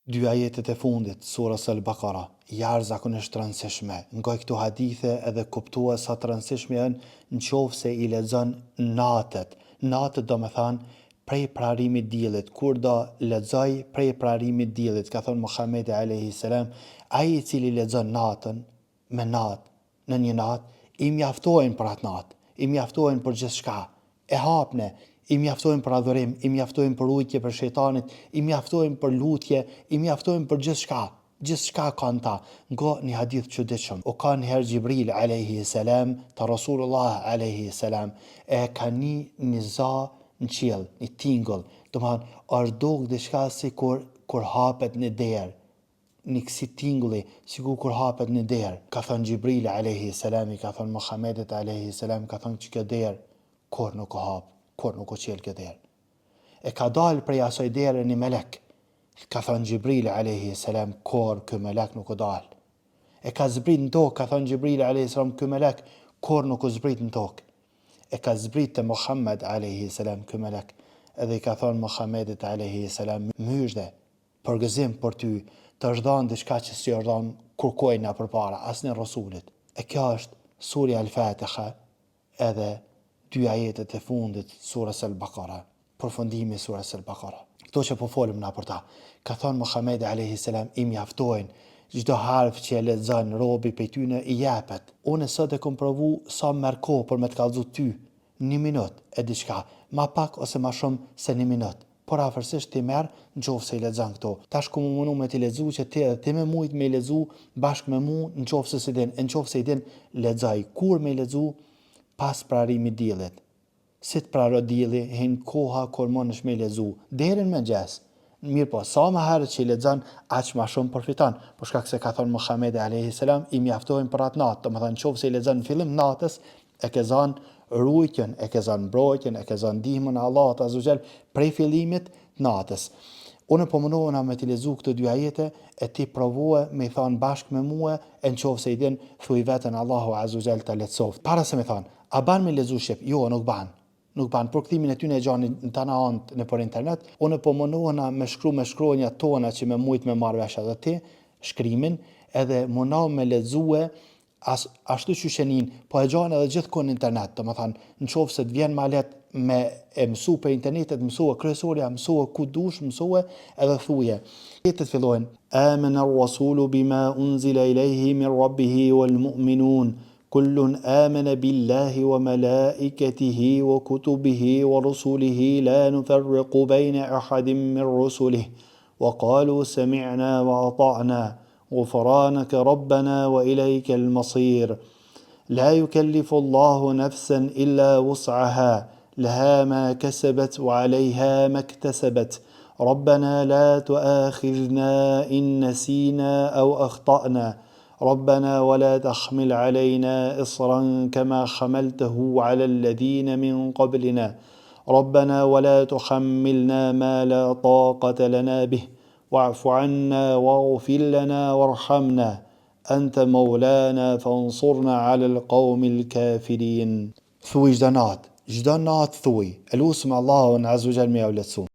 Dy ajetet e fundit, surës Al-Baqara, jashtëzakonisht të rëndësishme. Nga këto hadithe edhe kuptohet sa të rëndësishme janë nëse i lexon natët. Natët do me thanë prej prarimit diellit. Kur do lexoj prej prarimit diellit, ka thënë Muhamedi alayhi salam, ai i cili lexon natën me natë, në një natë, i mjaftojnë për atë natë, i mjaftojnë për gjithçka. E hapne, i mjaftojnë për adhurim, i mjaftojnë për rujtje për shejtanit, i mjaftojnë për lutje, i mjaftojnë për gjithçka kanë ta. Nga një hadith çuditshëm, o ka një herë Gjibril alayhi salam te Rasulullah alayhi salam, e ka një za në qiell, një tingull, domethënë është duk diçka sikur kur hapet një derë, një kësi tingulli, sikur kur hapet një derë. Ka thënë Gjibril alayhi salam, i ka thënë Muhamedit alayhi salam, ka thënë që kjo derë kur nuk o hap, kur nuk o qel kjo derë. E ka dalë prej asoj derë një melek, ka thënë Gjibril alayhi salam, kur ky melek nuk o dalë. E ka zbrit në tokë, ka thënë Gjibril alayhi salam, ky melek kur nuk o zbrit në tokë. E ka zbrit te Muhammed alayhi salam ky melek, edhe i ka thënë Muhammedit alayhi salam, myshde, përgëzim për ty, të është dhënë diçka që si është dhënë kurkojna përpara, asnjë rasulit. E kjo është surja Al-Fatiha, edhe dy ajetet e fundit surës Al-Baqara, përfundimi i surës Al-Baqara. Kto që po folim na për ta. Ka thënë Muhamedi alayhi salam, i mjaftojnë çdo harf që e lexon robi prej tyne i jepet. Unë sot e kam provu sa merr kohë për me të kallëzu ty, 1 minutë e diçka, ma pak ose ma shumë se 1 minutë. Por afërsisht ti merr nëse i lexon këto. Tash ku më mundu me t'i lexu që ti edhe ti me mujt me i lexu bashkë me mu nëse si din, nëse i din lexoj. Kur me i lexu? Pas prarimit diellit. Si të praro dielli, hin koha kur mundesh me i lexu, derën me gjes. Mirë po, sa më herët që i lexon, aq më shumë përfiton. Për shkak se ka thënë Muhamedi alayhi salam, i mjaftojnë për atë natë. Domethënë nëse i lexon në fillim natës, e ke zënë rujtjen, e ke zënë mbrojtjen, e ke zënë ndihmën e Allahut azza wa jall prej fillimit të natës. Unë po mundohuna me t'i lexu këto dy ajete e ti provoje me i thënë bashkë me mua, e nëse i din thuaj veten Allahu azza wa jall ta lehtësoft. Para se me thënë, a ban me lexu shqip? Jo, nuk ban. Nuk ban, për kthimin e tyre e gjani në tana anë nëpër internet. Unë po mundohuna me me shkronjat tona që me mujt me marrë vesh edhe ti, shkrimin, edhe mundoh me lexue ashtu që shenin, po e gjan edhe gjithkohë në internet. Domethënë, nëse të vjen ma lehtë me e mësu për internetet, mësua kryesorja, mësua ku dush, mësua edhe thuje. Jetet fillojnë, amana ar-rasulu bima unzila ilayhi min rabbihi wal mu'minun. كل آمن بالله وملائكته وكتبه ورسله لا نفرق بين أحد من رسله وقالوا سمعنا وأطعنا غفرانك ربنا وإليك المصير لا يكلف الله نفسا إلا وسعها لها ما كسبت وعليها ما اكتسبت ربنا لا تؤاخذنا إن نسينا أو أخطأنا ربنا ولا تحمل علينا إصرا كما حملته على الذين من قبلنا ربنا ولا تحملنا ما لا طاقة لنا به واعف عنا واغفر لنا وارحمنا أنت مولانا فانصرنا على القوم الكافرين. Thuaj çdo natë thuaj, elusëm Allahun azza wa jall me avletsu.